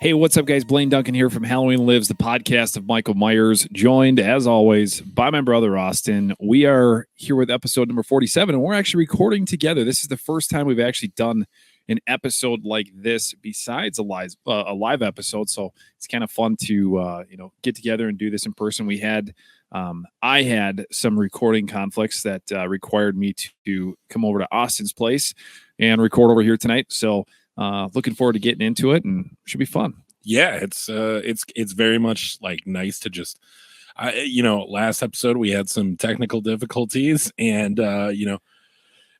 Hey, what's up, guys? Blaine Duncan here from Halloween Lives, the podcast of Michael Myers, joined, as always, by my brother, Austin. We are here with episode number 47, and we're actually recording together. This is the first time we've actually done an episode like this besides a live episode, so it's kind of fun to get together and do this in person. I had some recording conflicts that required me to come over to Austin's place and record over here tonight, so looking forward to getting into it, and it should be fun. Yeah, it's very much like nice to just, last episode we had some technical difficulties, and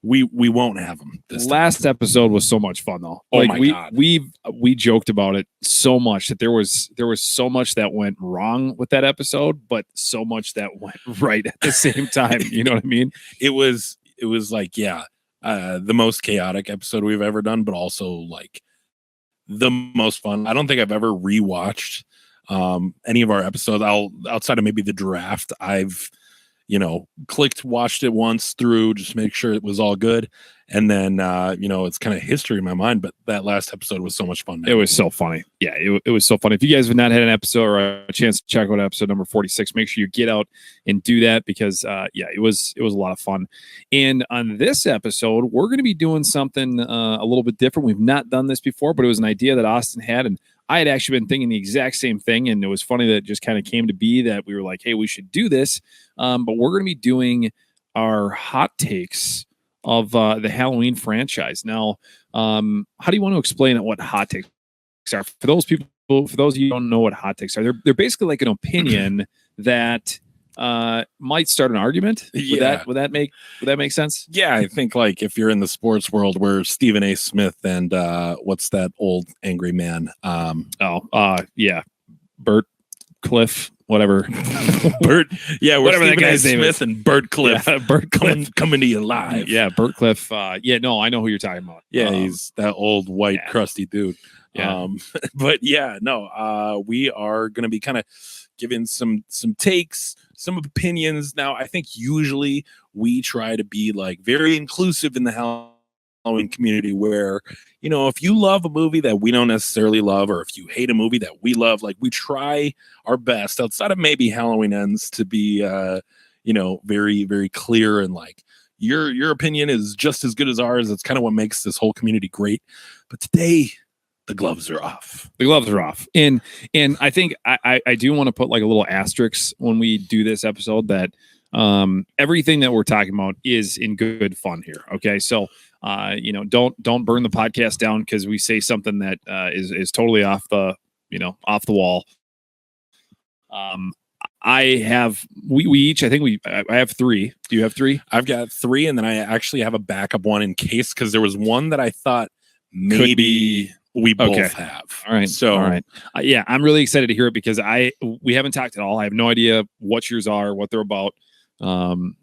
we won't have them this time. Last episode was so much fun though. Oh my God. We joked about it so much that there was so much that went wrong with that episode, but so much that went right at the same time. You know what I mean? It was like, yeah. The most chaotic episode we've ever done, but also like the most fun. I don't think I've ever rewatched any of our episodes outside of maybe the draft. I've watched it once through, just make sure it was all good. And then, it's kind of history in my mind, but that last episode was so much fun, man. It was so funny. Yeah, it was so funny. If you guys have not had an episode or a chance to check out episode number 46, make sure you get out and do that because, it was a lot of fun. And on this episode, we're going to be doing something a little bit different. We've not done this before, but it was an idea that Austin had, and I had actually been thinking the exact same thing. And it was funny that it just kind of came to be that we were like, hey, we should do this. But we're going to be doing our hot takes of the Halloween franchise. Now, how do you want to explain it, what hot takes are? For those of you who don't know what hot takes are, they're basically like an opinion that might start an argument. Would that make sense? Yeah, I think like if you're in the sports world where Stephen A. Smith and what's that old angry man? Bert Cliff. Whatever, Bert. Yeah, whatever that guy's Smith name is. And Bert Cliff. Yeah, Bert Cliff coming to you live. Yeah, Bert Cliff. I know who you're talking about. Yeah, he's that old white crusty dude. Yeah. But yeah, no. We are going to be kind of giving some takes, some opinions. Now, I think usually we try to be like very inclusive in the Halloween community, where if you love a movie that we don't necessarily love, or if you hate a movie that we love, like we try our best outside of maybe Halloween Ends to be very, very clear, and like your opinion is just as good as ours. It's kind of what makes this whole community great. But today the gloves are off. And I think I do want to put like a little asterisk when we do this episode that everything that we're talking about is in good fun here. Okay. So don't burn the podcast down because we say something that is totally off the wall. I have I have three. Do you have three? I've got three, and then I actually have a backup one in case, because there was one that I thought maybe we both have. All right. So all right. I'm really excited to hear it because we haven't talked at all. I have no idea what yours are, what they're about.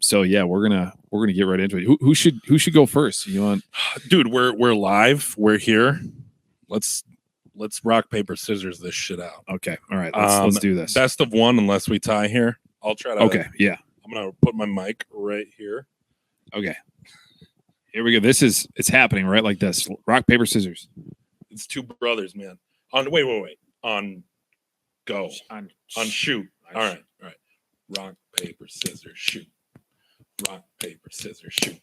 So yeah, we're gonna get right into it. Who should go first? You want, dude? We're live. We're here. Let's rock paper scissors this shit out. Okay. All right. Let's do this. Best of one unless we tie here. I'll try to. Okay. Yeah. I'm gonna put my mic right here. Okay. Here we go. It's happening right like this. Rock paper scissors. It's two brothers, man. Wait. On go. On shoot. All right. Rock, paper, scissors, shoot. Rock, paper, scissors, shoot.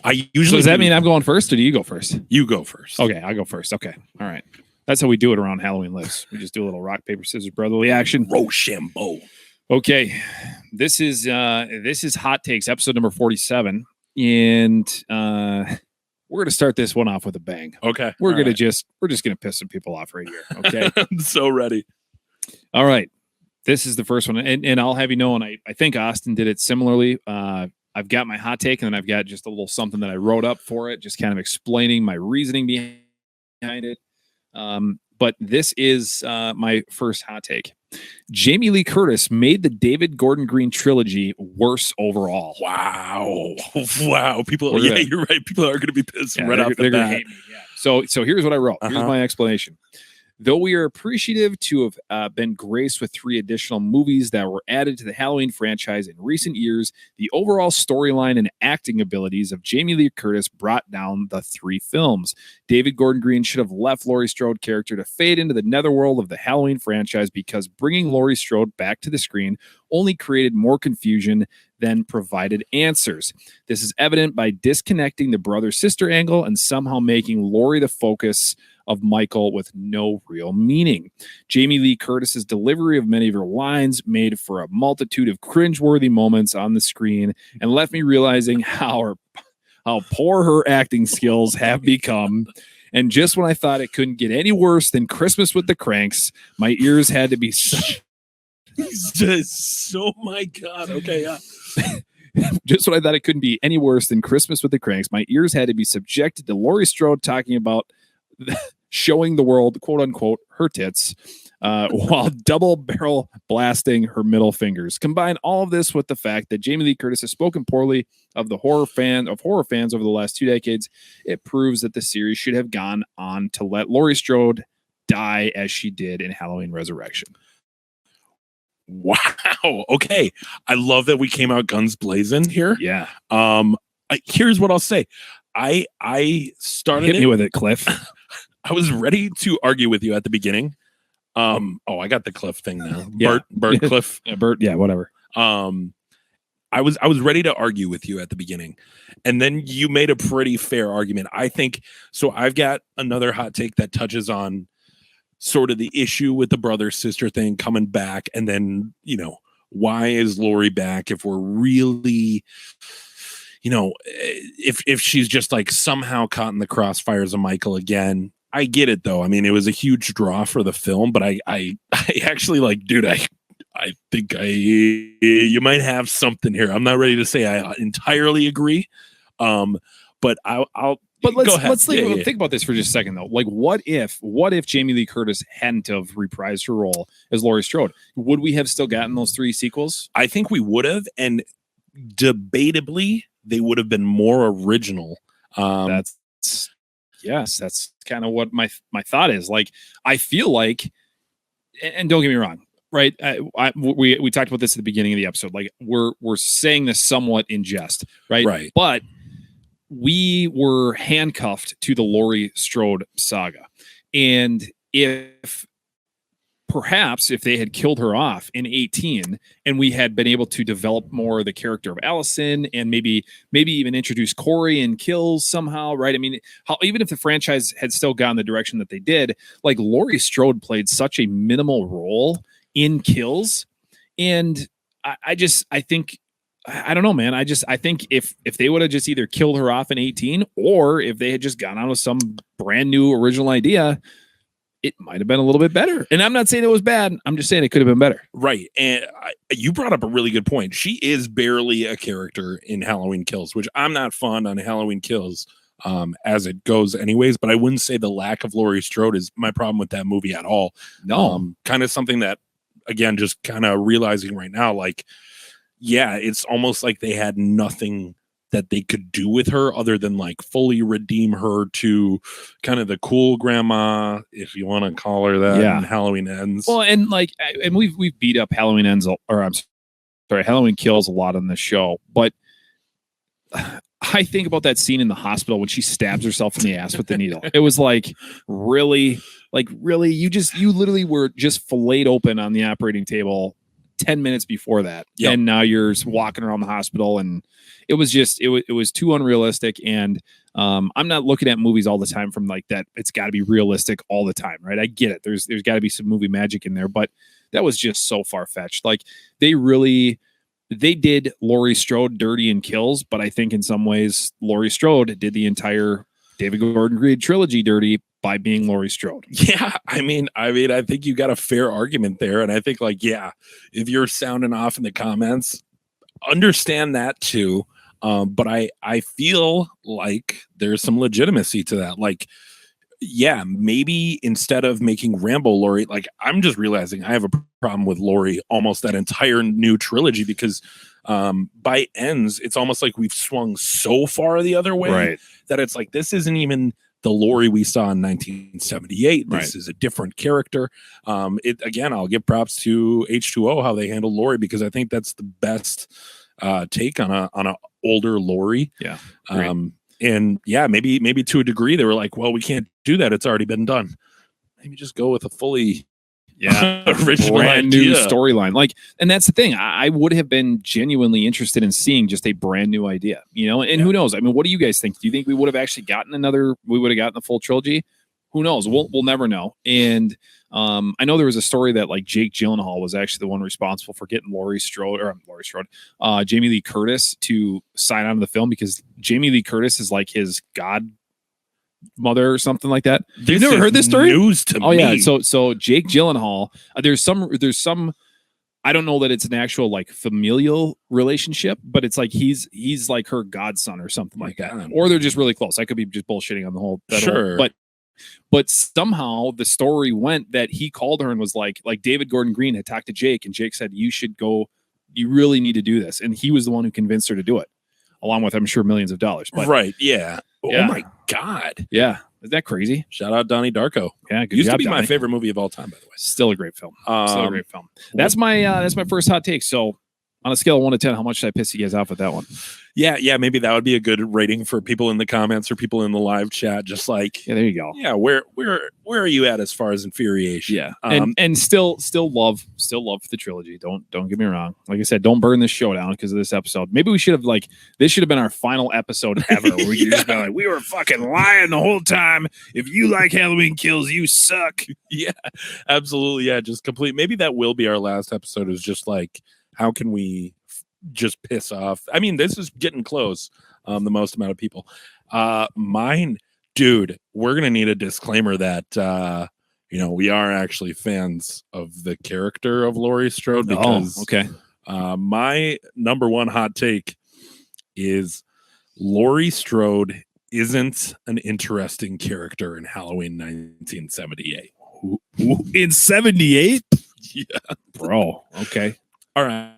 I usually. So does that mean I'm going first, or do you go first? You go first. Okay, I'll go first. Okay, all right. That's how we do it around Halloween Lives. We just do a little rock, paper, scissors, brotherly action. Rochambeau. Okay, this is Hot Takes, episode number 47, and we're gonna start this one off with a bang. Okay, we're just gonna piss some people off right here. Okay, I'm so ready. All right. This is the first one, and I'll have you know, and I think Austin did it similarly. I've got my hot take, and then I've got just a little something that I wrote up for it, just kind of explaining my reasoning behind it. But this is my first hot take. Jaime Lee Curtis made the David Gordon Green trilogy worse overall. Wow. People, you're right. People are going to be pissed right off the bat. Hate me. Yeah. So here's what I wrote. Here's my explanation. Though we are appreciative to have been graced with 3 additional movies that were added to the Halloween franchise in recent years, the overall storyline and acting abilities of Jaime Lee Curtis brought down the 3 films. David Gordon Green should have left Lorie Strode character to fade into the netherworld of the Halloween franchise, because bringing Lorie Strode back to the screen only created more confusion than provided answers. This is evident by disconnecting the brother-sister angle and somehow making Lorie the focus of Michael with no real meaning. Jaime Lee Curtis's delivery of many of her lines made for a multitude of cringeworthy moments on the screen and left me realizing how poor her acting skills have become. And just when I thought it couldn't get any worse than Christmas with the Cranks, my ears had to be oh my God. Okay. Just when I thought it couldn't be any worse than Christmas with the Cranks, my ears had to be subjected to Lorie Strode talking about showing the world, quote unquote, her tits, while double barrel blasting her middle fingers. Combine all of this with the fact that Jaime Lee Curtis has spoken poorly of horror fans over the last 2 decades. It proves that the series should have gone on to let Lorie Strode die as she did in Halloween Resurrection. Wow. Okay. I love that we came out guns blazing here. Yeah. Here's what I'll say. I started Hit me with it, Cliff. I was ready to argue with you at the beginning. I got the Cliff thing now. Yeah. Bert Cliff. Bert, yeah, whatever. I was ready to argue with you at the beginning, and then you made a pretty fair argument. I think so. I've got another hot take that touches on sort of the issue with the brother sister thing coming back, and then why is Lorie back if we're really if she's just like somehow caught in the crossfires of Michael again. I get it though. I mean, it was a huge draw for the film, but I actually like, dude, I think you might have something here. I'm not ready to say I entirely agree. But let's think about this for just a second though. Like, what if Jaime Lee Curtis hadn't have reprised her role as Lorie Strode? Would we have still gotten those 3 sequels? I think we would have, and debatably they would have been more original. That's kind of what my thought is. Like, I feel like, and don't get me wrong, right? We talked about this at the beginning of the episode. Like, we're saying this somewhat in jest, right? Right. But we were handcuffed to the Lorie Strode saga, and if they had killed her off in 18 and we had been able to develop more of the character of Allison and maybe even introduce Corey in Kills somehow, right? I mean, even if the franchise had still gone the direction that they did, like, Lorie Strode played such a minimal role in Kills. And I think, I don't know, man. I think if they would have just either killed her off in 18 or if they had just gone on with some brand new original idea, it might have been a little bit better. And I'm not saying it was bad. I'm just saying it could have been better. Right. And you brought up a really good point. She is barely a character in Halloween Kills, which I'm not fond on Halloween Kills as it goes anyways. But I wouldn't say the lack of Lorie Strode is my problem with that movie at all. No. Kind of something that, again, just kind of realizing right now, like, yeah, it's almost like they had nothing that they could do with her other than like fully redeem her to kind of the cool grandma, if you want to call her that. Yeah. In Halloween Ends. Well, and we've beat up Halloween Ends, or I'm sorry, Halloween Kills a lot on this show, but I think about that scene in the hospital when she stabs herself in the ass with the needle. It was like, really, you literally were just filleted open on the operating table 10 minutes before that. Yep. And now you're walking around the hospital, and it was just, it was too unrealistic. And I'm not looking at movies all the time from like that. It's got to be realistic all the time, right? I get it. There's got to be some movie magic in there, but that was just so far fetched. Like, they did Lorie Strode dirty in Kills, but I think in some ways Lorie Strode did the entire David Gordon Green trilogy dirty by being Lorie Strode. Yeah, I mean, I think you got a fair argument there, and I think, like, yeah, if you're sounding off in the comments, understand that too. But I feel like there's some legitimacy to that. Like, yeah, maybe instead of making Rambo Lorie, like, I'm just realizing I have a problem with Lorie almost that entire new trilogy, because by Ends, it's almost like we've swung so far the other way, right, that it's like, this isn't even the Lorie we saw in 1978. This Right. is a different character. Again, I'll give props to H2O how they handled Lorie, because I think that's the best take on a older Lorie. Yeah. And yeah, maybe to a degree they were like, well, we can't do that. It's already been done. Maybe just go with a fully original brand new idea. storyline. Like, and that's the thing. I would have been genuinely interested in seeing just a brand new idea, you know, and who knows? I mean, what do you guys think? Do you think we would have actually gotten we would have gotten the full trilogy? Who knows? We'll never know. And I know there was a story that like Jake Gyllenhaal was actually the one responsible for getting Lorie Strode, Jaime Lee Curtis to sign on to the film, because Jaime Lee Curtis is like his godmother or something like that. You've never heard this story? News to me. Yeah. So Jake Gyllenhaal, there's some. I don't know that it's an actual like familial relationship, but it's like he's like her godson or something like that, or they're just really close. I could be just bullshitting on the whole. But somehow the story went that he called her and was like David Gordon Green had talked to Jake, and Jake said, you should go, you really need to do this. And he was the one who convinced her to do it, along with, I'm sure, millions of dollars. But, right. Yeah. Yeah. Oh my God. Yeah. Isn't that crazy? Shout out Donnie Darko. Yeah. Good Used job, to be Donnie. my favorite movie of all time, by the way. Still a great film. That's my first hot take. So on a scale of 1 to 10, how much should I piss you guys off with that one? Yeah, maybe that would be a good rating for people in the comments or people in the live chat. Just like, yeah, there you go. Yeah, where are you at as far as infuriation? Yeah, and still love the trilogy. Don't get me wrong. Like I said, don't burn this show down because of this episode. Maybe we should have this should have been our final episode ever. Where we could just be like, we were fucking lying the whole time. If you like Halloween Kills, you suck. Yeah, absolutely. Yeah, just complete. Maybe that will be our last episode. Is just like, how can we just piss off? I mean, this is getting close. The most amount of people. Mine, dude, we're gonna need a disclaimer that we are actually fans of the character of Lorie Strode, because my number one hot take is Lorie Strode isn't an interesting character in Halloween 1978. In 78? Yeah, bro. Okay. All right.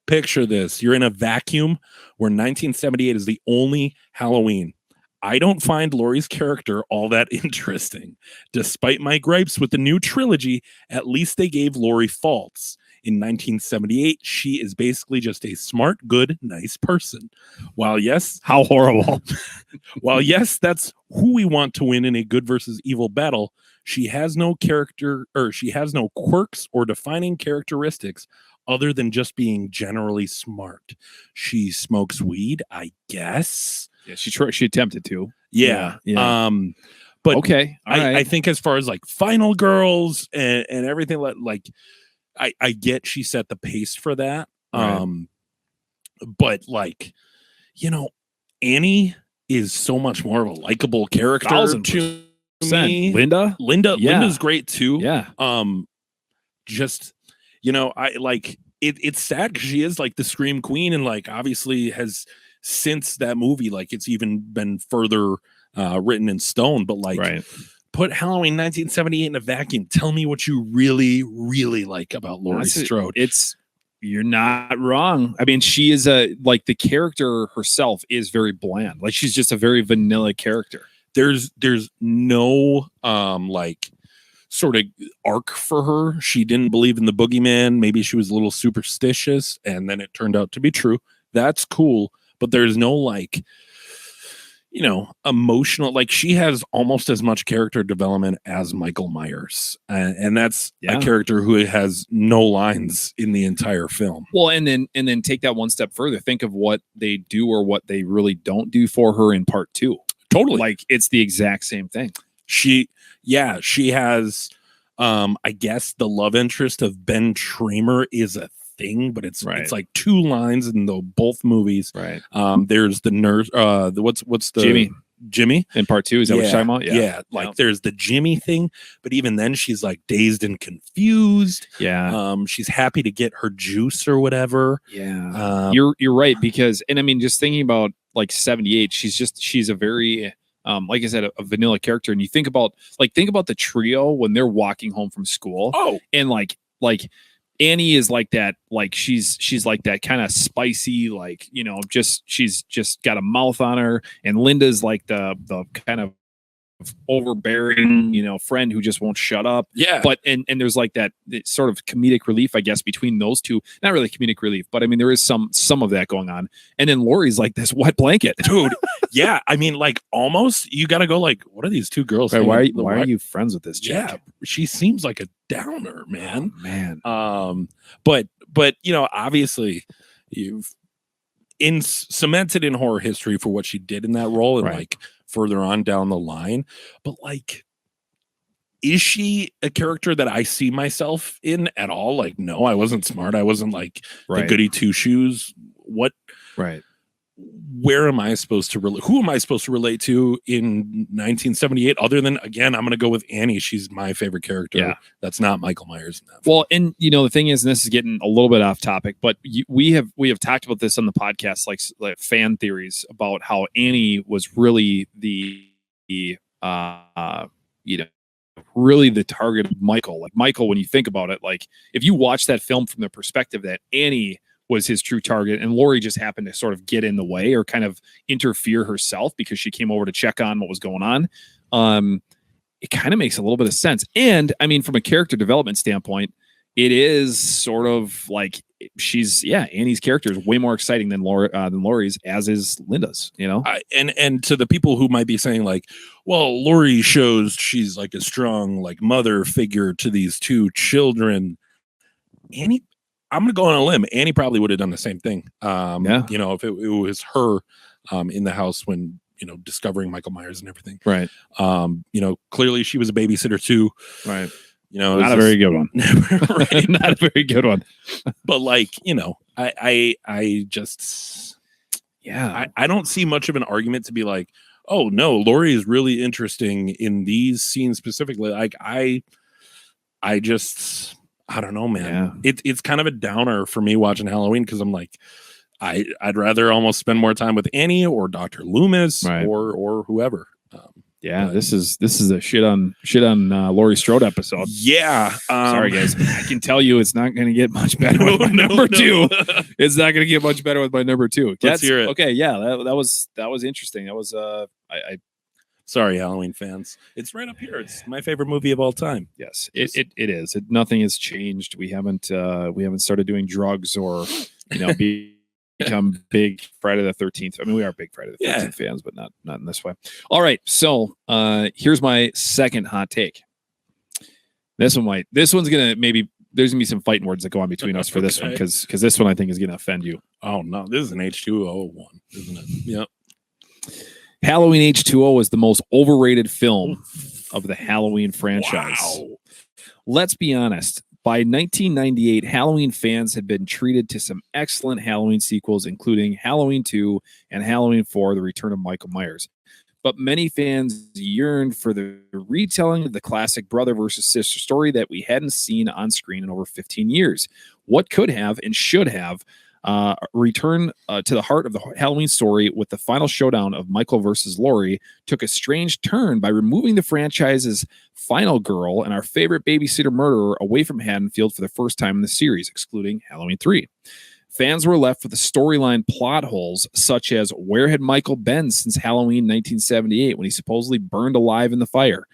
Picture this. You're in a vacuum where 1978 is the only Halloween. I don't find Lorie's character all that interesting. Despite my gripes with the new trilogy, at least they gave Lorie faults. In 1978, she is basically just a smart, good, nice person. While yes, how horrible. While yes, that's who we want to win in a good versus evil battle, she has no character, or she has no quirks or defining characteristics other than just being generally smart. She smokes weed, I guess. Yeah, she attempted to. Yeah. But okay. I think as far as like Final Girls and everything, like I get she set the pace for that. Right. But like, Annie is so much more of a likable character to me. Linda's great too. Yeah. It's sad because she is like the Scream Queen, and like obviously has since that movie, like it's even been further written in stone. But like, put Halloween 1978 in a vacuum. Tell me what you really, really like about Lorie Strode. You're not wrong. I mean, she is the character herself is very bland. Like, she's just a very vanilla character. There's no sort of arc for her. She didn't believe in the boogeyman. Maybe she was a little superstitious, and then it turned out to be true. That's cool, but there's no emotional. Like, she has almost as much character development as Michael Myers, and that's a character who has no lines in the entire film. Well, and then take that one step further. Think of what they do or what they really don't do for her in part 2. Totally, like it's the exact same thing. She has, I guess the love interest of Ben Tramer is a thing, but it's like 2 lines in both movies. Right. There's the nurse. What's the Jimmy in part 2? Is that what you're talking about? Yeah. There's the Jimmy thing, but even then she's like dazed and confused. Yeah. She's happy to get her juice or whatever. Yeah. You're right, because, and I mean, just thinking about like 78, she's a very like I said, a vanilla character. And you think about the trio when they're walking home from school. Oh, and like Annie is like that, like she's like that kind of spicy, like, you know, she's just got a mouth on her, and Linda's like the kind of overbearing, you know, friend who just won't shut up. Yeah. But and there's like that sort of comedic relief, I guess, between those two. Not really comedic relief, but I mean there is some of that going on. And then Lorie's like this wet blanket. Dude. Yeah. I mean, like almost you gotta go like, what are these two girls? Right, why are you friends with this chick? Yeah, she seems like a downer, man. Oh, man. But you know, obviously you've cemented in horror history for what she did in that role, and like further on down the line. But like, is she a character that I see myself in at all? Like, no, I wasn't smart. I wasn't like the goody two shoes. What? Right. Where am I supposed to relate? Who am I supposed to relate to in 1978? Other than, again, I'm going to go with Annie. She's my favorite character. Yeah. That's not Michael Myers. In that well, and you know, the thing is, and this is getting a little bit off topic, but we have talked about this on the podcast, like fan theories about how Annie was really the you know, really the target of Michael. Like Michael, when you think about it, like if you watch that film from the perspective that Annie was his true target, and Lorie just happened to sort of get in the way or kind of interfere herself because she came over to check on what was going on. It kind of makes a little bit of sense. And I mean, from a character development standpoint, it is sort of like Annie's character is way more exciting than Lorie's, as is Linda's, you know? And to the people who might be saying like, well, Lorie shows she's like a strong, like mother figure to these two children. Annie, I'm going to go on a limb. Annie probably would have done the same thing. You know, if it was her in the house when, you know, discovering Michael Myers and everything. Right. You know, clearly she was a babysitter too. Right. You know, not a very good one. Right. Not a very good one. But like, you know, I just, I don't see much of an argument to be like, oh no, Lorie is really interesting in these scenes specifically. Like I don't know, man. Yeah. It's kind of a downer for me watching Halloween because I'm like, I'd rather almost spend more time with Annie or Dr. Loomis or whoever. This is a shit on Lorie Strode episode. Yeah. Sorry guys, I can tell you it's not going to get much better with my number two. It's not going to get much better with my number two. Let's hear it. Okay, yeah, that was interesting. That was Sorry, Halloween fans. It's right up here. It's my favorite movie of all time. Yes, it is. Nothing has changed. We haven't started doing drugs or, you know, become big Friday the 13th. I mean, we are big Friday the 13th fans, but not in this way. All right, so here's my second hot take. This one's gonna there's gonna be some fighting words that go on between us for this one because this one I think is gonna offend you. Oh no, this is an H2O one, isn't it? Yep. Halloween H2O is the most overrated film of the Halloween franchise. Wow. Let's be honest. By 1998, Halloween fans had been treated to some excellent Halloween sequels, including Halloween 2 and Halloween 4, The Return of Michael Myers. But many fans yearned for the retelling of the classic brother versus sister story that we hadn't seen on screen in over 15 years. What could have and should have return to the heart of the Halloween story with the final showdown of Michael versus Lorie took a strange turn by removing the franchise's final girl and our favorite babysitter murderer away from Haddonfield for the first time in the series, excluding Halloween 3. Fans were left with the storyline plot holes, such as where had Michael been since Halloween 1978 when he supposedly burned alive in the fire?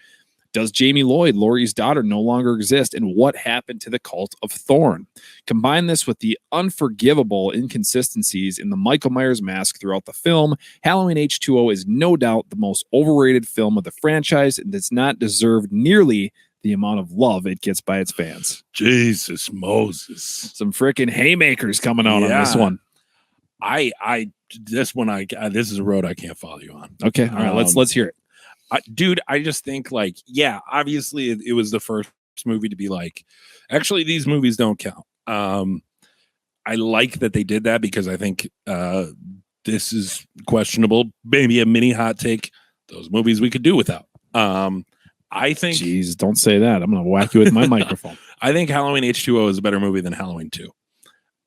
Does Jamie Lloyd, Lorie's daughter, no longer exist? And what happened to the cult of Thorn? Combine this with the unforgivable inconsistencies in the Michael Myers mask throughout the film. Halloween H2O is no doubt the most overrated film of the franchise and does not deserve nearly the amount of love it gets by its fans. Jesus Moses. Some freaking haymakers coming out on this one. This is a road I can't follow you on. Okay. All right. Let's hear it. Dude, I just think like, obviously it was the first movie to be like, actually these movies don't count. I like that they did that because I think this is questionable. Maybe a mini hot take. Those movies we could do without. I think. Jeez, don't say that. I'm going to whack you with my microphone. I think Halloween H2O is a better movie than Halloween 2.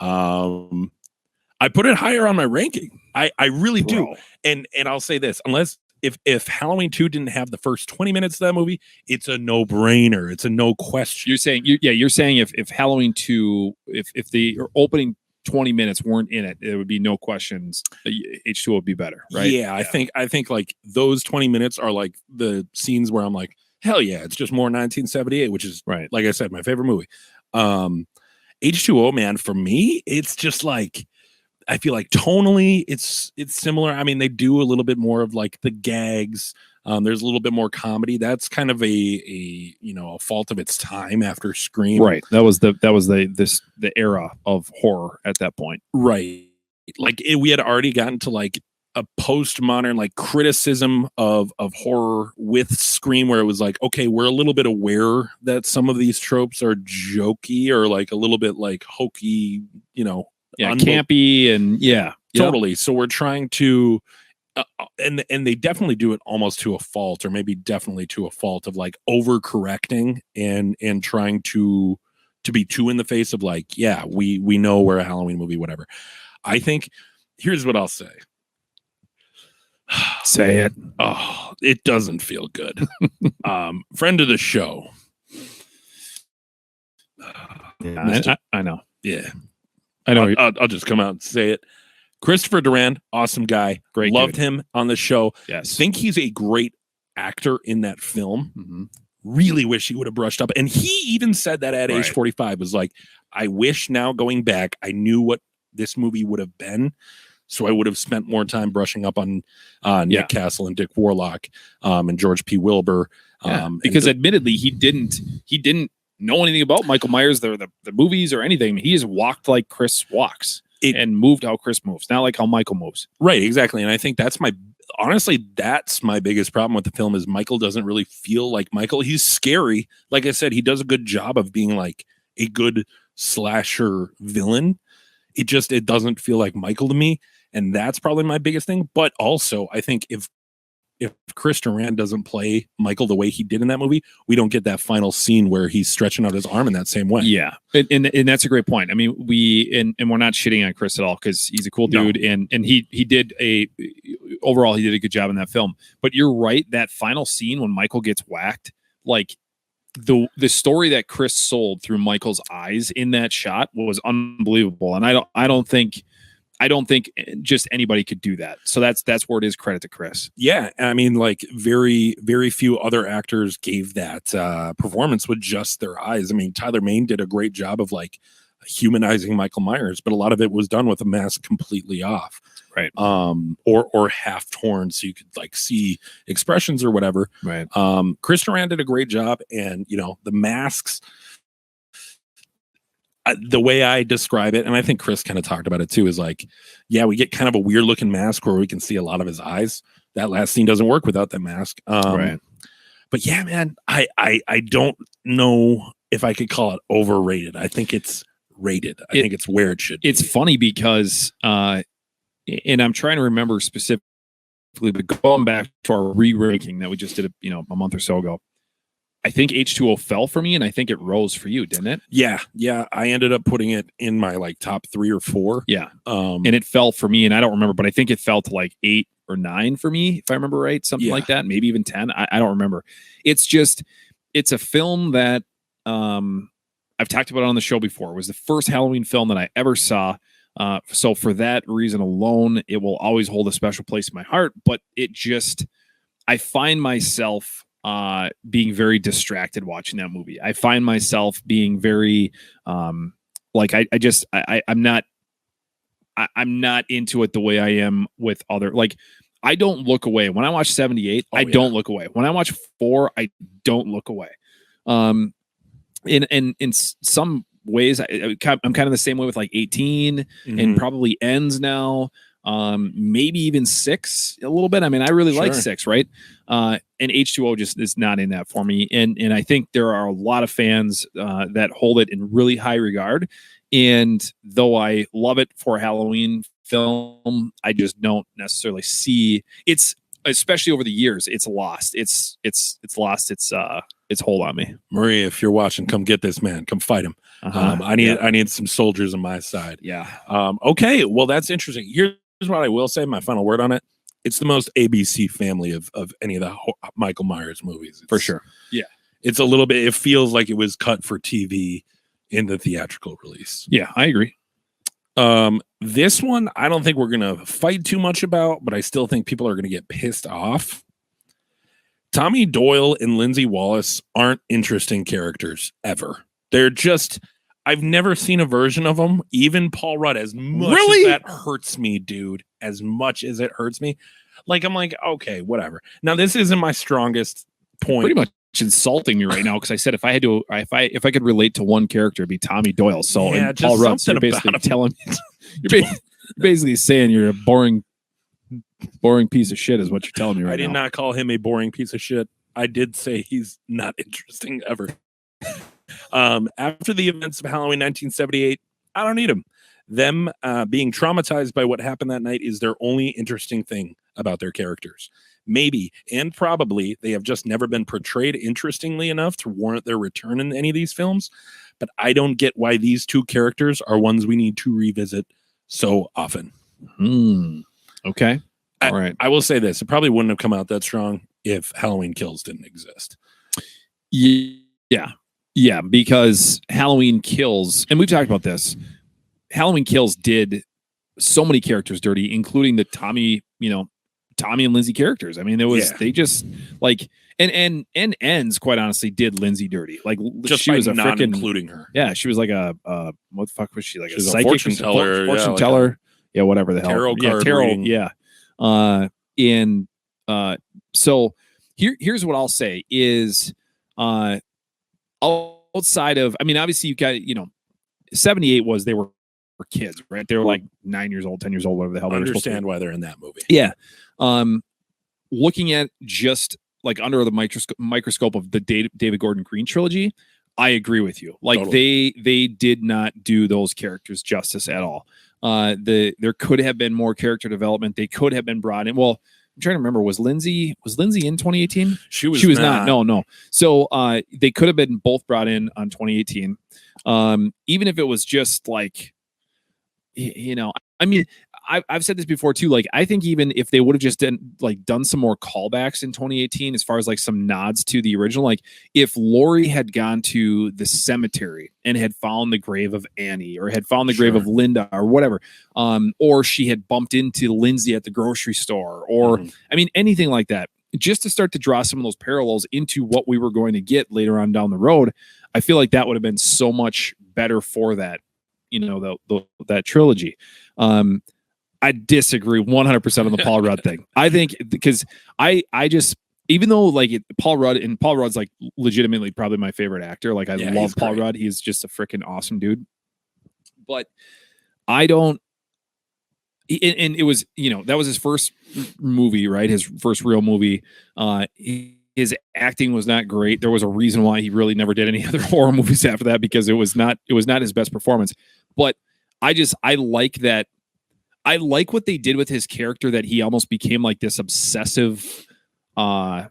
I put it higher on my ranking. I really do. And I'll say this, unless if Halloween 2 didn't have the first 20 minutes of that movie, it's a no-brainer. It's a no question. You're saying if Halloween 2, if the opening 20 minutes weren't in it, it would be no questions. H2O would be better, right? Yeah, I think like those 20 minutes are like the scenes where I'm like, hell yeah, it's just more 1978, which is right. Like I said, my favorite movie. H2O, man, for me, it's just like, I feel like tonally it's similar. I mean, they do a little bit more of like the gags. There's a little bit more comedy. That's kind of a fault of its time after Scream. Right. That was the era of horror at that point. Right. Like we had already gotten to like a postmodern like criticism of horror with Scream, where it was like, okay, we're a little bit aware that some of these tropes are jokey or like a little bit like hokey, campy and totally. Yep. So we're trying to, and they definitely do it almost to a fault, or maybe definitely to a fault of like overcorrecting and trying to be too in the face of like, yeah, we know we're a Halloween movie, whatever. I think here's what I'll say. Say it. Oh, it doesn't feel good. Friend of the show. Yeah, I know. Yeah, I know. I'll just come out and say it. Christopher Durand, awesome guy. Great. Loved him on the show. Yes. Think he's a great actor in that film. Mm-hmm. Really wish he would have brushed up. And he even said that at age 45 was like, I wish now going back, I knew what this movie would have been. So I would have spent more time brushing up on Nick Castle and Dick Warlock and George P. Wilbur. Because admittedly, he didn't know anything about Michael Myers, the movies or anything. I mean, he just walked like Chris walks and moved how Chris moves, not like how Michael moves. Right, exactly. And I think that's my biggest problem with the film is Michael doesn't really feel like Michael. He's scary. Like I said, he does a good job of being like a good slasher villain. It doesn't feel like Michael to me. And that's probably my biggest thing. But also, I think if Chris Durand doesn't play Michael the way he did in that movie, we don't get that final scene where he's stretching out his arm in that same way. Yeah. And that's a great point. I mean, we're not shitting on Chris at all because he's a cool dude. No. And he did overall, he did a good job in that film. But you're right. That final scene when Michael gets whacked, like the story that Chris sold through Michael's eyes in that shot was unbelievable. And I don't think just anybody could do that. So that's where it is credit to Chris. Yeah. I mean, like very, very few other actors gave that performance with just their eyes. I mean, Tyler Mane did a great job of like humanizing Michael Myers, but a lot of it was done with a mask completely off. Right. Or half torn so you could like see expressions or whatever. Right. Chris Durand did a great job, and the masks, the way I describe it, and I think Chris kind of talked about it too, is like, yeah, we get kind of a weird looking mask where we can see a lot of his eyes. That last scene doesn't work without that mask. Right. But yeah, man, I don't know if I could call it overrated. I think it's rated. I think it's where it should be. It's funny because, and I'm trying to remember specifically, but going back to our re-ranking that we just did, a month or so ago, I think H2O fell for me, and I think it rose for you, didn't it? Yeah. I ended up putting it in my like top 3 or 4. Yeah. And it fell for me, and I don't remember, but I think it fell to like 8 or 9 for me, if I remember right, something like that, maybe even 10. I don't remember. It's a film that I've talked about it on the show before. It was the first Halloween film that I ever saw. So for that reason alone, it will always hold a special place in my heart. But I find myself being very distracted watching that movie. I find myself being very I'm not into it the way I am with other, like, I don't look away when I watch 78. Don't look away when I watch 4. I don't look away. In some ways, I'm kind of the same way with like 18 and probably ends now. Maybe even 6 a little bit. I mean, I really like 6, right? And H2O just is not in that for me. And I think there are a lot of fans that hold it in really high regard. And though I love it for a Halloween film, I just don't necessarily see it's, especially over the years, it's lost. It's lost its hold on me. Maria, if you're watching, come get this man. Come fight him. I need some soldiers on my side. Yeah. Okay. Well, that's interesting. Here's what I will say. My final word on it. it's the most ABC family of any of the Michael Myers movies. For sure. Yeah. It's a little bit, it feels like it was cut for TV in the theatrical release. Yeah, I agree. This one, I don't think we're going to fight too much about, but I still think people are going to get pissed off. Tommy Doyle and Lindsay Wallace aren't interesting characters ever. They're just, I've never seen a version of them. Even Paul Rudd, as much as that hurts me, dude, as much as it hurts me. Like, I'm like, okay, whatever. Now, this isn't my strongest point. Pretty much insulting me right now because I said if I could relate to one character, it'd be Tommy Doyle. So yeah, and Paul Rudd, so you're basically telling me, you're basically saying you're a boring piece of shit is what you're telling me right now. I did not call him a boring piece of shit. I did say he's not interesting ever. After the events of Halloween 1978, I don't need him. Them being traumatized by what happened that night is their only interesting thing about their characters. Maybe and probably they have just never been portrayed interestingly enough to warrant their return in any of these films. But I don't get why these two characters are ones we need to revisit so often. Okay. All right. I will say this. It probably wouldn't have come out that strong if Halloween Kills didn't exist. Yeah. Yeah, because Halloween Kills, and we've talked about this, Halloween Kills did so many characters dirty, including the Tommy and Lindsay characters. I mean, they just like, and Ends, quite honestly, did Lindsay dirty. Like, just she was a not freaking, including her. Yeah, she was like what the fuck was she? Like She's a psychic fortune teller. Fortune teller. Yeah, whatever the hell. Tarot reading. Yeah. So here's what I'll say is, outside of, I mean, obviously you got, 78 was, they were kids, right? They were like 9 years old, 10 years old, whatever the hell. I understand why they're in that movie. Yeah. Looking at just like under the microscope of the David Gordon Green trilogy, I agree with you. Like totally. They did not do those characters justice at all. There could have been more character development. They could have been brought in. Well, I'm trying to remember, was Lindsay in 2018? She was not. No. So they could have been both brought in on 2018. Even if it was just like, I mean, I've said this before too. Like, I think even if they would have just done some more callbacks in 2018, as far as like some nods to the original, like if Lorie had gone to the cemetery and had found the grave of Annie, or had found the grave of Linda, or whatever, or she had bumped into Lindsay at the grocery store, or I mean, anything like that, just to start to draw some of those parallels into what we were going to get later on down the road. I feel like that would have been so much better for that, that trilogy. I disagree 100% on the Paul Rudd thing. I think because I just, even though like Paul Rudd's like legitimately probably my favorite actor. Like I love Paul Rudd. He's just a freaking awesome dude. But I don't, and it was, that was his first movie, right? His first real movie. His acting was not great. There was a reason why he really never did any other horror movies after that, because it was not his best performance. But I like that. I like what they did with his character, that he almost became like this obsessive, almost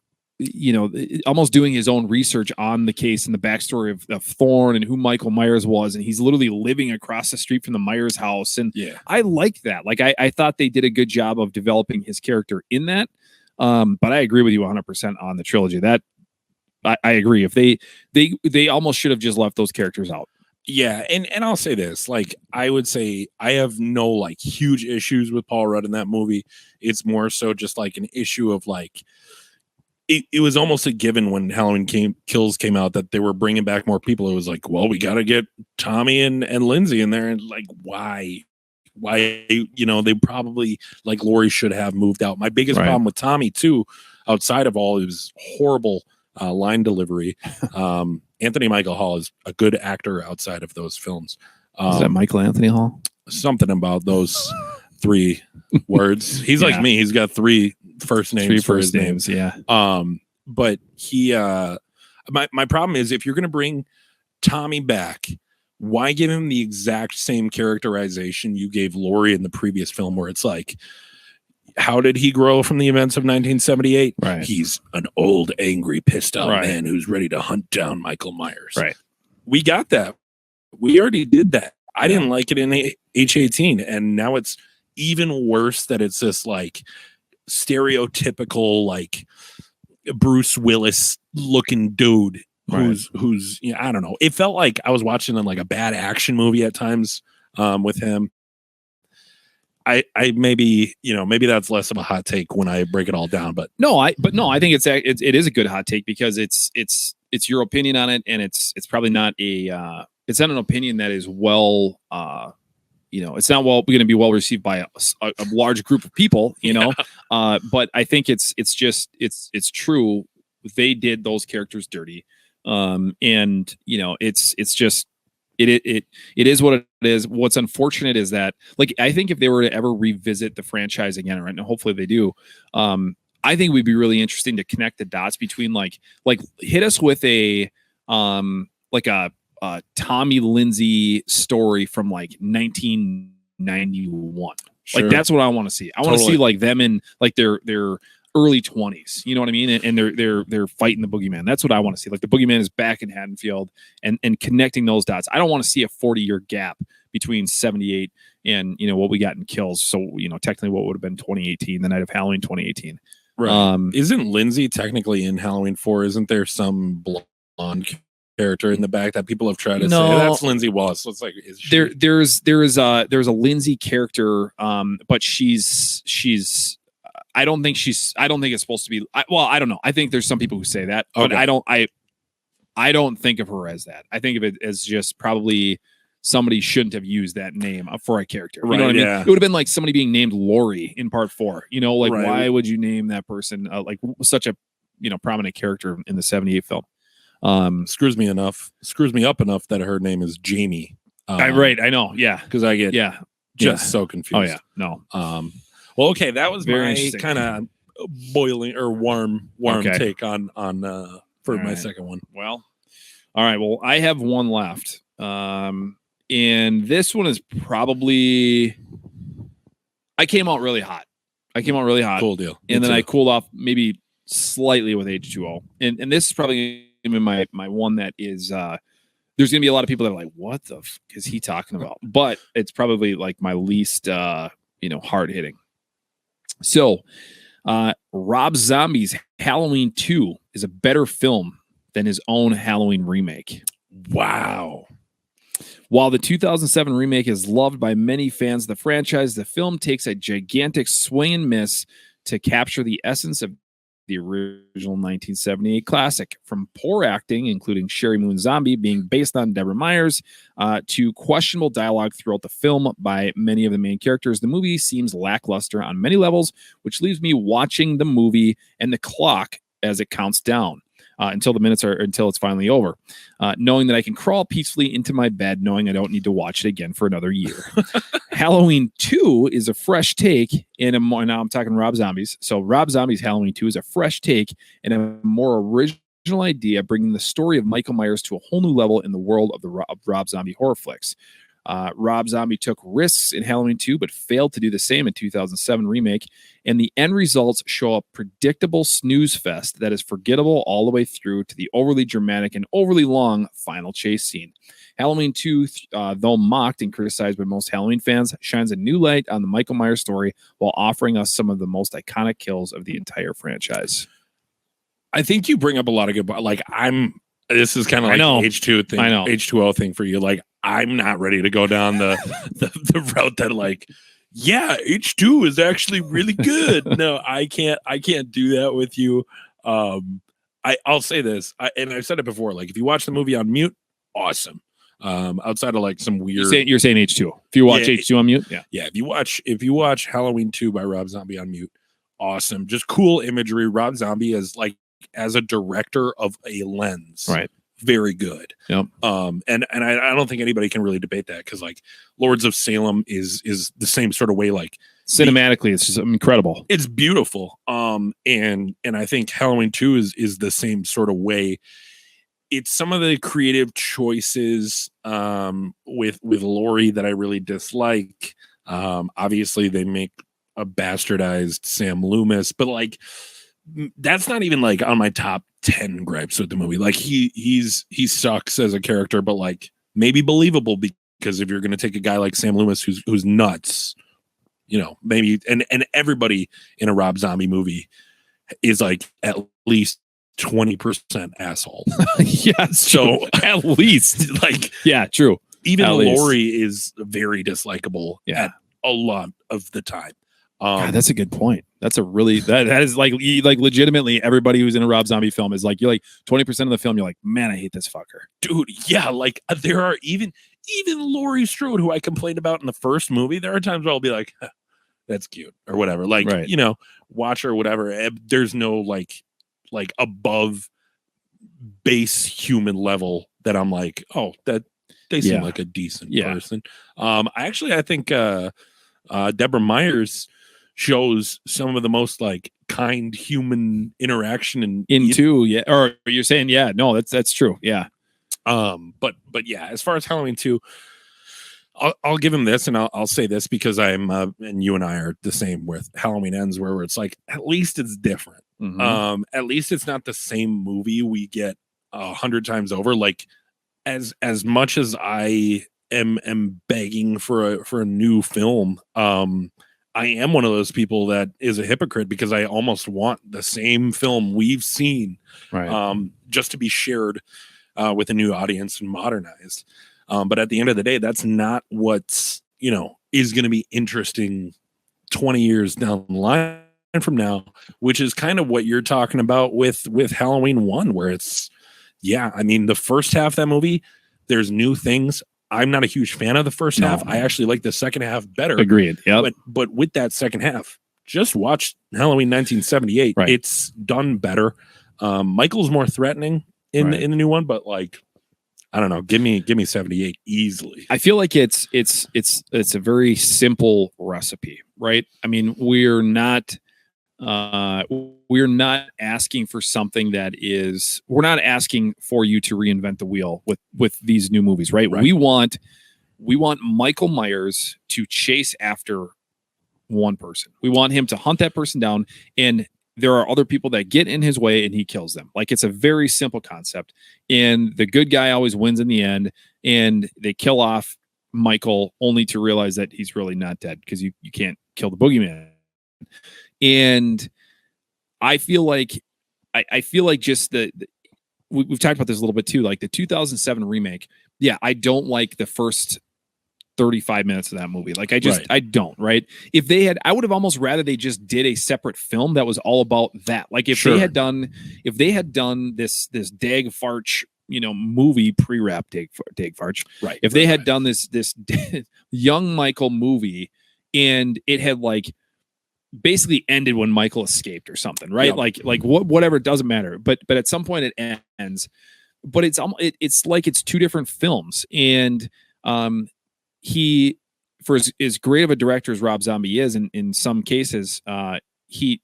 doing his own research on the case and the backstory of Thorne and who Michael Myers was. And he's literally living across the street from the Myers house. And I like that. Like, I thought they did a good job of developing his character in that. But I agree with you 100% on the trilogy. That I agree. If they almost should have just left those characters out. Yeah, and I'll say this, like, I would say I have no like huge issues with Paul Rudd in that movie. It's more so just like an issue of like, it was almost a given when Halloween Kills came out that they were bringing back more people. It was like, well, we got to get Tommy and Lindsay in there, and like, why, they probably, like, Lorie should have moved out. My biggest problem with Tommy too, outside of all his horrible line delivery, Anthony Michael Hall is a good actor outside of those films. Is that Michael Anthony Hall? Something about those three words. He's like me. He's got three first names for his names. Yeah. But he, my problem is, if you're going to bring Tommy back, why give him the exact same characterization you gave Lorie in the previous film, where it's like, how did he grow from the events of 1978? Right. He's an old, angry, pissed off man who's ready to hunt down Michael Myers. Right. We got that. We already did that. I didn't like it in H18, and now it's even worse that it's this like stereotypical like Bruce Willis looking dude who's I don't know. It felt like I was watching like a bad action movie at times with him. I maybe that's less of a hot take when I break it all down, but I think it is a good hot take because it's your opinion on it, and it's probably not it's not an opinion that is well it's not going to be well received by a large group of people, but I think it's true. They did those characters dirty. And it's just, it is what it is. What's unfortunate is that, like, I think if they were to ever revisit the franchise again, right now, hopefully they do, I think it would be really interesting to connect the dots between like hit us with a Tommy Lindsay story from like 1991. Sure. Like that's what I want to see. I want to see like them in like their early 20s. You know what I mean? And they're fighting the boogeyman. That's what I want to see. Like the boogeyman is back in Haddonfield and connecting those dots. I don't want to see a 40-year gap between 78 and what we got in kills. So technically what would have been 2018, the night of Halloween 2018. Right. Isn't Lindsay technically in Halloween 4? Isn't there some blonde character in the back that people have tried to say that's Lindsay Wallace? So it's like there's a Lindsay character, but she's I don't think it's supposed to be. I don't know. I think there's some people who say that, but I don't think of her as that. I think of it as just probably somebody shouldn't have used that name for a character. You know what I mean? It would have been like somebody being named Lorie in part 4. Why would you name that person like such a prominent character in the 78 film? Screws me up enough that her name is Jamie. Right. I know. Yeah. Because I get just so confused. Oh yeah. No. Well, okay. That was my kind of boiling or warm take on for my second one. Well, all right. Well, I have one left. And this one is probably, I came out really hot. Cool deal. And then I cooled off maybe slightly with H2O. And this is probably my one that is there's gonna be a lot of people that are like, what the f is he talking about? But it's probably like my least hard hitting. So Rob Zombie's Halloween 2 is a better film than his own Halloween remake. Wow. While the 2007 remake is loved by many fans of the franchise, the film takes a gigantic swing and miss to capture the essence of the original 1978 classic. From poor acting, including Sherry Moon Zombie being based on Deborah Myers, to questionable dialogue throughout the film by many of the main characters, the movie seems lackluster on many levels, which leaves me watching the movie and the clock as it counts down until it's finally over, knowing that I can crawl peacefully into my bed, knowing I don't need to watch it again for another year. Halloween 2 is a fresh take, and now I'm talking Rob Zombie's. So Rob Zombie's Halloween 2 is a fresh take and a more original idea, bringing the story of Michael Myers to a whole new level in the world of the Rob Zombie horror flicks. Rob Zombie took risks in Halloween 2, but failed to do the same in 2007 remake, and the end results show a predictable snooze fest that is forgettable all the way through to the overly dramatic and overly long final chase scene. Halloween 2, though mocked and criticized by most Halloween fans, shines a new light on the Michael Myers story while offering us some of the most iconic kills of the entire franchise. I think you bring up a lot of good, this is kind of like an H2 thing, H2O thing for you. Like, I'm not ready to go down the route that like, yeah, H2 is actually really good. No, I can't do that with you. I'll say this, and I've said it before. Like, if you watch the movie on mute, awesome. Outside of like some weird, you're saying H2. If you watch H2 on mute, yeah. If you watch Halloween 2 by Rob Zombie on mute, awesome. Just cool imagery. Rob Zombie as a director of a lens, right? Very good. Yep. And I don't think anybody can really debate that, because like Lords of Salem is the same sort of way. Like cinematically, it's just incredible. It's beautiful. And I think Halloween 2 is the same sort of way. It's some of the creative choices with Lorie that I really dislike. Obviously, they make a bastardized Sam Loomis, but like that's not even like on my top 10 gripes with the movie. Like he sucks as a character, but like maybe believable, because if you're going to take a guy like Sam Loomis who's nuts, maybe, and everybody in a Rob Zombie movie is like at least 20% asshole. Yes. So at least, like, yeah, true. Even at Lorie is very dislikable yeah. at a lot of the time. God, that's a good point. That's a really that is like legitimately everybody who's in a Rob Zombie film is like, you're like 20% of the film, you're like, man, I hate this fucker, dude. Yeah, like there are even Lorie Strode, who I complained about in the first movie. There are times where I'll be like, huh, that's cute or whatever, like, right. Watch her or whatever. There's no like above base human level that I'm like, oh, that they seem like a decent person. I think Deborah Myers shows some of the most like kind human interaction or you're saying, no, that's true. Yeah. But yeah, as far as Halloween 2, I'll give him this, and I'll say this because I'm and you and I are the same with Halloween Ends, where it's like, at least it's different. Mm-hmm. At least it's not the same movie we get 100 times over. Like, as much as I am begging for a new film, I am one of those people that is a hypocrite because I almost want the same film we've seen, right, just to be shared with a new audience and modernized. But at the end of the day, that's not what's is going to be interesting 20 years down the line from now, which is kind of what you're talking about with Halloween 1, where it's, I mean, the first half of that movie, there's new things. I'm not a huge fan of the first half. I actually like the second half better. Agreed. Yeah. But with that second half, just watch Halloween 1978. Right. It's done better. Michael's more threatening in the new one, but like, I don't know. Give me 78 easily. I feel like it's a very simple recipe, right? I mean, we're not asking for something we're not asking for you to reinvent the wheel with these new movies, right? We want Michael Myers to chase after one person. We want him to hunt that person down, and there are other people that get in his way and he kills them. Like, it's a very simple concept, and the good guy always wins in the end, and they kill off Michael only to realize that he's really not dead, because you can't kill the boogeyman. And I feel like just we've talked about this a little bit too, like the 2007 remake. Yeah, I don't like the first 35 minutes of that movie. Like, I don't, right? If they had, I would have almost rather they just did a separate film that was all about that. Like, if they had done this Dag Farch, movie pre-wrap Dag Farch. Right. If they had done this young Michael movie, and it had like basically ended when Michael escaped or something, right? Yep. Like whatever, it doesn't matter. But at some point it ends. But it's like it's two different films. And he, for as great of a director as Rob Zombie is, in some cases, he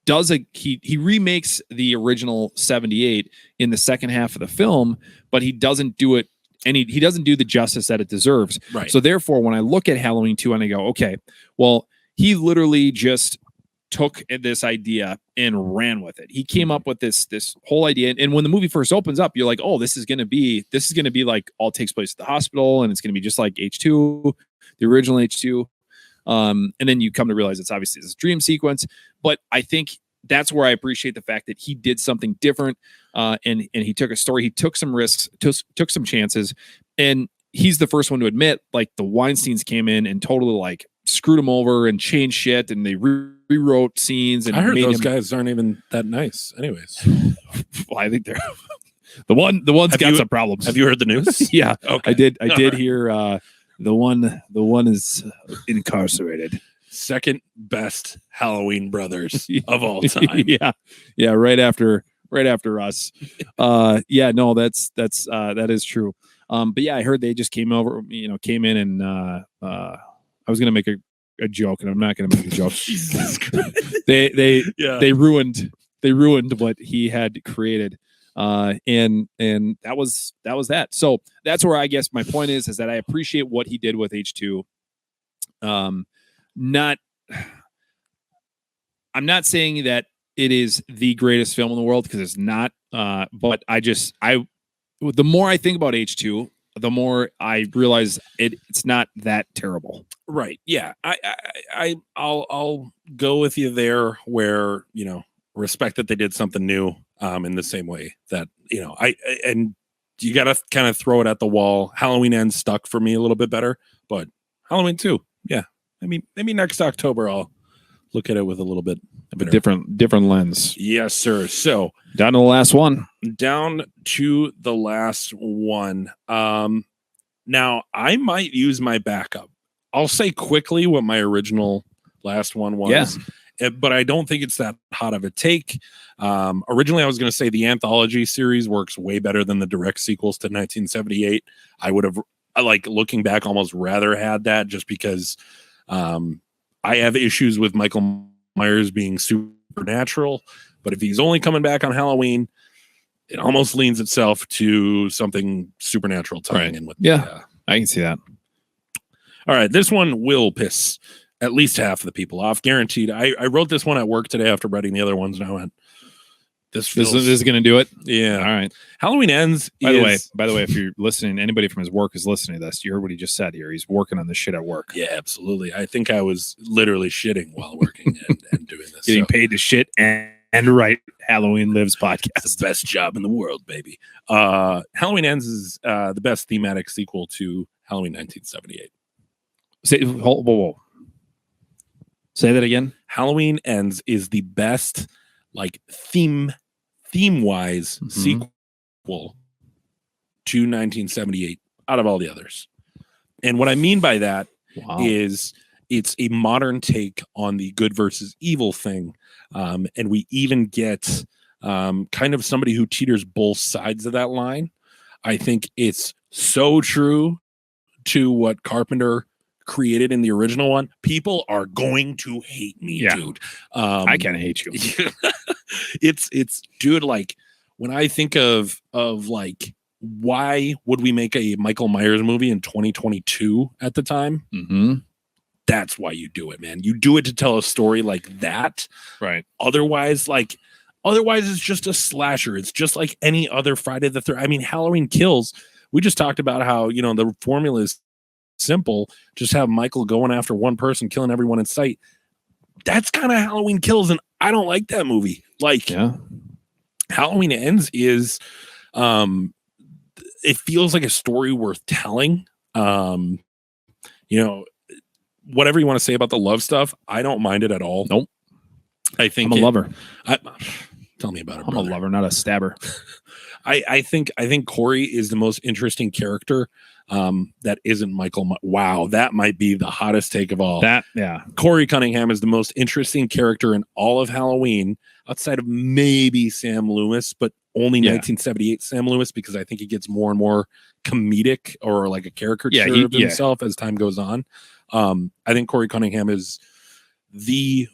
remakes the original 78 in the second half of the film, but he doesn't do it, and he doesn't do the justice that it deserves. Right. So therefore, when I look at Halloween 2 and I go, okay, well, he literally just took this idea and ran with it. He came up with this whole idea. And when the movie first opens up, you're like, oh, this is going to be like all takes place at the hospital. And it's going to be just like H2, the original H2. And then you come to realize it's obviously this dream sequence. But I think that's where I appreciate the fact that he did something different. And he took a story, he took some risks, took some chances. And he's the first one to admit, like, the Weinsteins came in and totally like screwed him over and changed shit, and they rewrote scenes. And I heard those guys aren't even that nice anyways. Well, I think they're the one's got some problems. Have you heard the news? Yeah. Okay. I did hear the one is incarcerated. Second best Halloween brothers of all time. Yeah, right after us. That is true. But yeah, I heard they just came in and I was gonna make a joke, and I'm not gonna make a joke. Jesus Christ. They ruined what he had created. And that was that. So that's where I guess my point is that I appreciate what he did with H2. I'm not saying that it is the greatest film in the world, because it's not. But the more I think about H2, the more I realize it's not that terrible. Right. Yeah. I'll go with you there where, respect that they did something new in the same way that, and you got to kind of throw it at the wall. Halloween Ends stuck for me a little bit better, but Halloween 2. Yeah. Maybe next October I'll look at it with a little bit of a different lens. Yes, sir. So down to the last one. Now I might use my backup. I'll say quickly what my original last one was, but I don't think it's that hot of a take. Originally, I was going to say the anthology series works way better than the direct sequels to 1978. I would have, looking back, almost rather had that just because I have issues with Michael Myers being supernatural. But if he's only coming back on Halloween, it almost leans itself to something supernatural tying in with. Yeah, I can see that. All right, this one will piss at least half of the people off, guaranteed. I wrote this one at work today after writing the other ones, and I went, This is going to do it. Yeah. All right. Halloween Ends. By the way, if you're listening, anybody from his work is listening to this. You heard what he just said here. He's working on this shit at work. Yeah, absolutely. I think I was literally shitting while working and doing this. Getting paid to shit and write Halloween Lives podcast. It's the best job in the world, baby. Halloween Ends is the best thematic sequel to Halloween 1978. Whoa. Say that again. Halloween Ends is the best, theme-wise sequel to 1978 out of all the others. And what I mean by that is it's a modern take on the good versus evil thing. And we even get kind of somebody who teeters both sides of that line. I think it's so true to what Carpenter created in the original one. People are going to hate me, dude. I kind of hate you. It's dude, when I think of why would we make a Michael Myers movie in 2022 at the time? Mm-hmm. That's why you do it, man. You do it to tell a story like that. Right. Otherwise it's just a slasher. It's just like any other Friday the 13th. I mean, Halloween Kills. We just talked about how, the formula is simple. Just have Michael going after one person, killing everyone in sight. That's kind of Halloween Kills, and I don't like that movie. Halloween Ends is it feels like a story worth telling. Whatever you want to say about the love stuff, I don't mind it at all. Nope. I think I'm a lover. Tell me about it. I'm a lover, not a stabber. I think Corey is the most interesting character that isn't Michael. Wow, that might be the hottest take of all. Corey Cunningham is the most interesting character in all of Halloween, outside of maybe Sam Loomis, but only 1978 Sam Loomis, because I think he gets more and more comedic or like a caricature of himself as time goes on. I think Corey Cunningham is the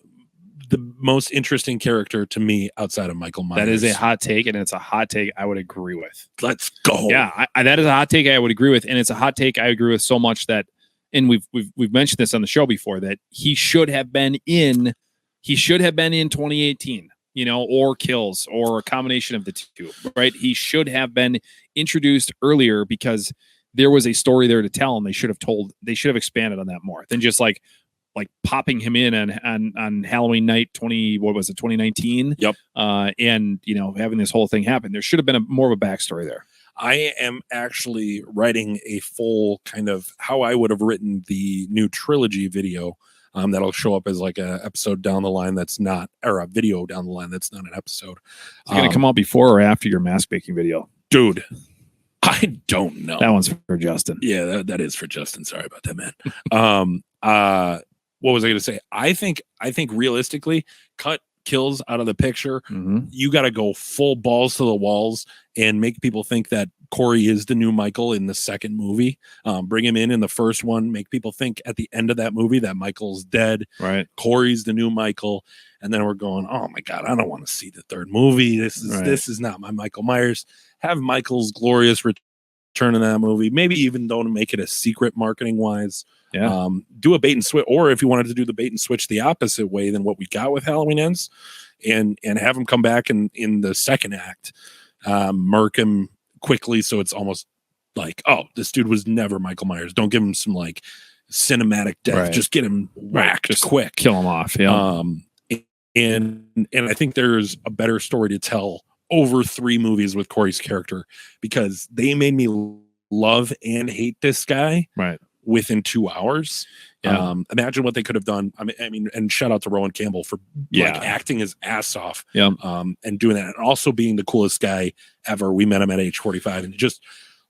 most interesting character to me outside of Michael Myers. That is a hot take, and it's a hot take I would agree with. Let's go. Yeah, that is a hot take I would agree with, and it's a hot take I agree with so much that, and we've mentioned this on the show before, that he should have been in 2018, or Kills, or a combination of the two, right? He should have been introduced earlier because there was a story there to tell, and they should have expanded on that more than just like popping him in on Halloween night 2019. Yep. And having this whole thing happen. There should have been more of a backstory there. I am actually writing a full kind of how I would have written the new trilogy video. That'll show up as like a episode down the line that's not, or a video down the line that's not an episode. It's going to come out before or after your mask making video, dude. I don't know. That one's for Justin. Yeah, that is for Justin. Sorry about that, man. What was I going to say? I think realistically, cut Kills out of the picture. Mm-hmm. You got to go full balls to the walls and make people think that Corey is the new Michael in the second movie. Bring him in the first one. Make people think at the end of that movie that Michael's dead. Right. Corey's the new Michael. And then we're going, oh my God, I don't want to see the third movie. This is not my Michael Myers. Have Michael's glorious return in that movie. Maybe even don't make it a secret marketing wise. Yeah. Do a bait and switch, or if you wanted to do the bait and switch the opposite way than what we got with Halloween Ends, and have him come back in the second act, murk him quickly, so it's almost like, oh, this dude was never Michael Myers. Don't give him some cinematic death. Right. Just get him whacked just quick. Kill him off. Yeah. And I think there's a better story to tell over 3 movies with Corey's character, because they made me love and hate this guy right. within 2 hours. Yeah. Imagine what they could have done. I mean, and shout out to Rowan Campbell for like acting his ass off, and doing that, and also being the coolest guy ever. We met him at age 45, and just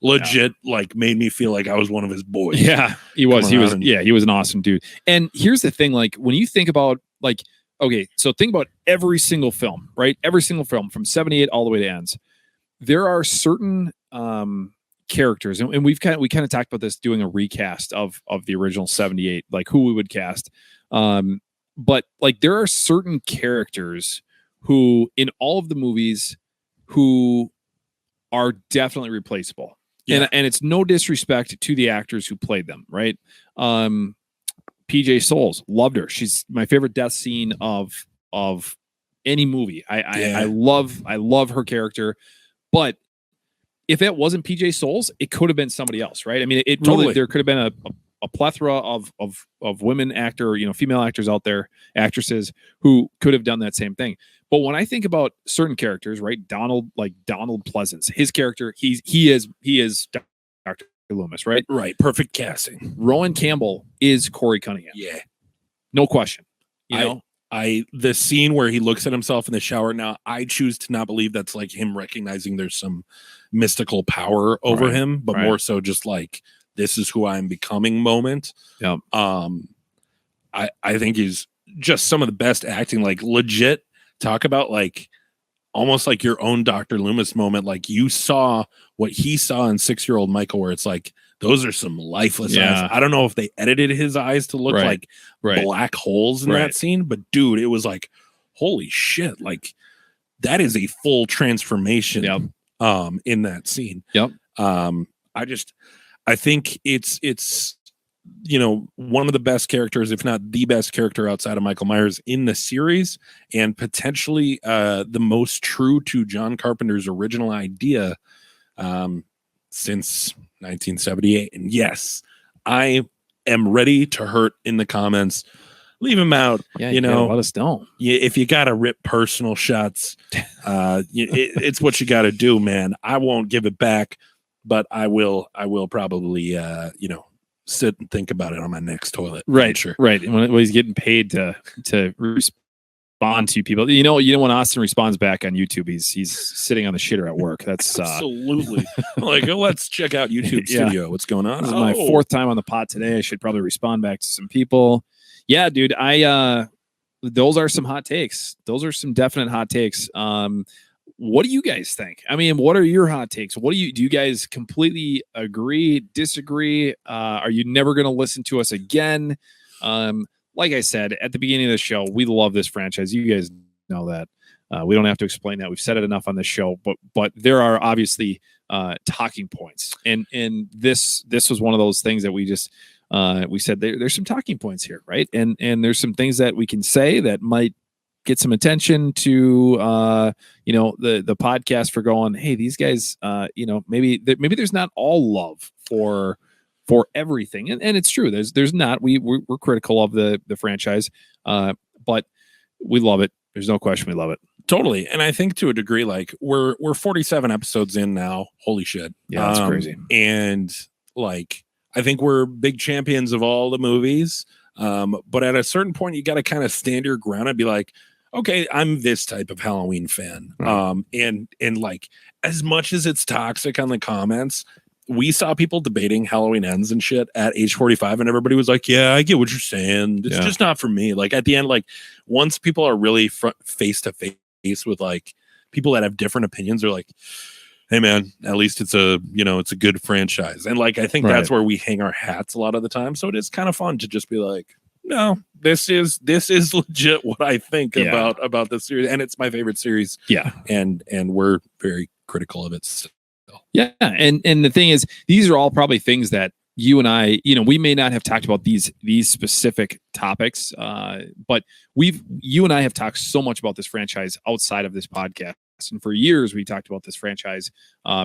legit like made me feel like I was one of his boys. Yeah, he was. He was an awesome dude. And here's the thing: like when you think about like, okay, so think about every single film, right? Every single film from 78 all the way to ends. There are certain characters, and we kind of talked about this, doing a recast of the original 78, like who we would cast. But like there are certain characters who in all of the movies who are definitely replaceable. Yeah. And it's no disrespect to the actors who played them, right? PJ Souls, loved her. She's my favorite death scene of any movie. I love her character. But if it wasn't PJ Souls, it could have been somebody else, right? I mean, it totally, there could have been a plethora of women female actors out there, actresses who could have done that same thing. But when I think about certain characters, right, Donald Pleasance, his character, he is Dr. Loomis, right? Right, perfect casting. Rowan Campbell is Corey Cunningham. Yeah, no question. You know, the scene where he looks at himself in the shower. Now, I choose to not believe that's like him recognizing there's some mystical power over him, but more so just like, this is who I'm becoming moment. Yeah. I think he's just some of the best acting, like legit talk about like almost like your own Dr. Loomis moment. Like you saw what he saw in 6-year-old Michael, where it's like, those are some lifeless eyes. I don't know if they edited his eyes to look like black holes in that scene, but dude, it was like, holy shit. Like that is a full transformation in that scene. Yep. I think it's one of the best characters, if not the best character outside of Michael Myers in the series, and potentially the most true to John Carpenter's original idea since 1978. And yes, I am ready to hurt in the comments. Leave him out. Yeah, let us know. If you gotta rip personal shots, it's what you gotta do, man. I won't give it back, but I will probably sit and think about it on my next toilet. Right, sure. Right. When he's getting paid to respond to people, when Austin responds back on YouTube, he's sitting on the shitter at work. That's absolutely like, let's check out YouTube Studio. What's going on? This is my 4th time on the pod today. I should probably respond back to some people. Yeah, dude. Those are some hot takes. Those are some definite hot takes. What do you guys think? I mean, what are your hot takes? Do you guys completely agree, disagree? Are you never going to listen to us again? Like I said at the beginning of the show, we love this franchise. You guys know that. We don't have to explain that. We've said it enough on this show, but there are obviously talking points, and this was one of those things that we just we said there's some talking points here, right? And there's some things that we can say that might get some attention to the podcast for going, hey, these guys, maybe there's not all love for everything, and it's true. There's not. We're critical of the franchise, but we love it. There's no question we love it. Totally. And I think to a degree, like we're 47 episodes in now. Holy shit. Yeah, that's crazy. And like, I think we're big champions of all the movies. But at a certain point, you got to kind of stand your ground and be like, okay, I'm this type of Halloween fan. Right. And like, as much as it's toxic on the comments, we saw people debating Halloween Ends and shit at age 45, and everybody was like, yeah, I get what you're saying. It's just not for me. Like at the end, like once people are really face to face with like people that have different opinions, they're like, hey man, at least it's a good franchise. And like, I think that's where we hang our hats a lot of the time. So it is kind of fun to just be like, no, this is legit what I think about this series. And it's my favorite series. Yeah. And we're very critical of it still. Yeah. And the thing is, these are all probably things that you and I, we may not have talked about these specific topics, but you and I have talked so much about this franchise outside of this podcast. And for years, we talked about this franchise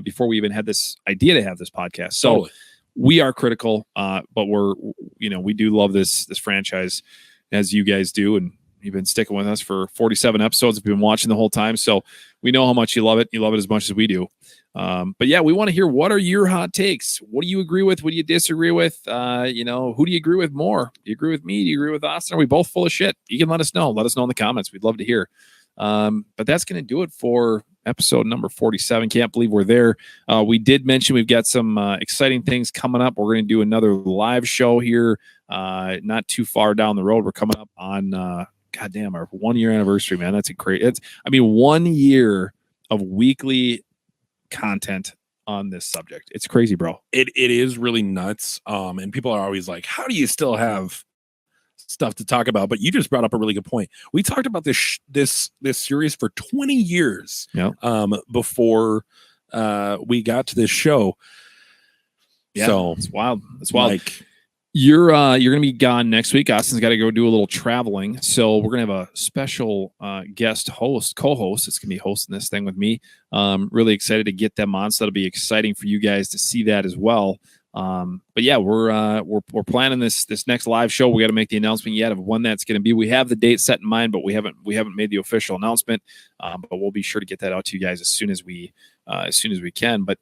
before we even had this idea to have this podcast. So we are critical, but we do love this franchise, as you guys do, and you've been sticking with us for 47 episodes. We've been watching the whole time, so we know how much you love it. You love it as much as we do. But yeah, we want to hear, what are your hot takes? What do you agree with? What do you disagree with? Who do you agree with more? Do you agree with me? Do you agree with Austin? Are we both full of shit? You can let us know. Let us know in the comments. We'd love to hear. But that's going to do it for episode number 47. Can't believe we're there. We did mention we've got some exciting things coming up. We're going to do another live show here not too far down the road. We're coming up on goddamn, our 1 year anniversary, man. That's great. 1 year of weekly content on this subject. It's crazy, bro. It is really nuts. And people are always like, how do you still have stuff to talk about? But you just brought up a really good point. We talked about this series for 20 years. Yep. Before we got to this show. Yeah, so it's wild. It's wild. Like, you're gonna be gone next week. Austin's got to go do a little traveling, so we're gonna have a special guest co-host. It's gonna be hosting this thing with me. Really excited to get them on, so that'll be exciting for you guys to see that as well. But yeah, we're planning this next live show. We got to make the announcement yet of when that's going to be. We have the date set in mind, but we haven't made the official announcement. But we'll be sure to get that out to you guys as soon as we can. But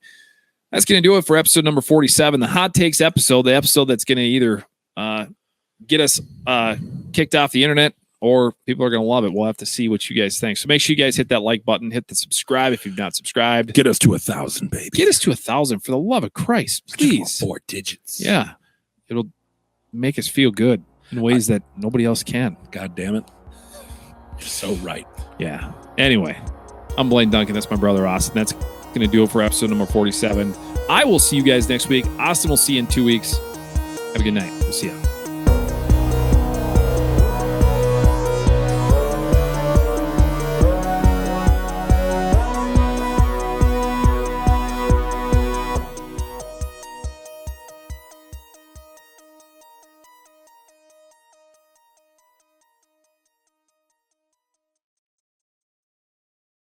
that's going to do it for episode number 47, the hot takes episode, the episode that's going to either get us kicked off the internet, or people are going to love it. We'll have to see what you guys think. So make sure you guys hit that like button, hit the subscribe if you've not subscribed. Get us to 1,000, baby. Get us to 1,000, for the love of Christ, please. Just 4 digits. Yeah. It'll make us feel good in ways that nobody else can. God damn it. You're so right. Yeah. Anyway, I'm Blaine Duncan. That's my brother, Austin. That's going to do it for episode number 47. I will see you guys next week. Austin will see you in 2 weeks. Have a good night. We'll see you.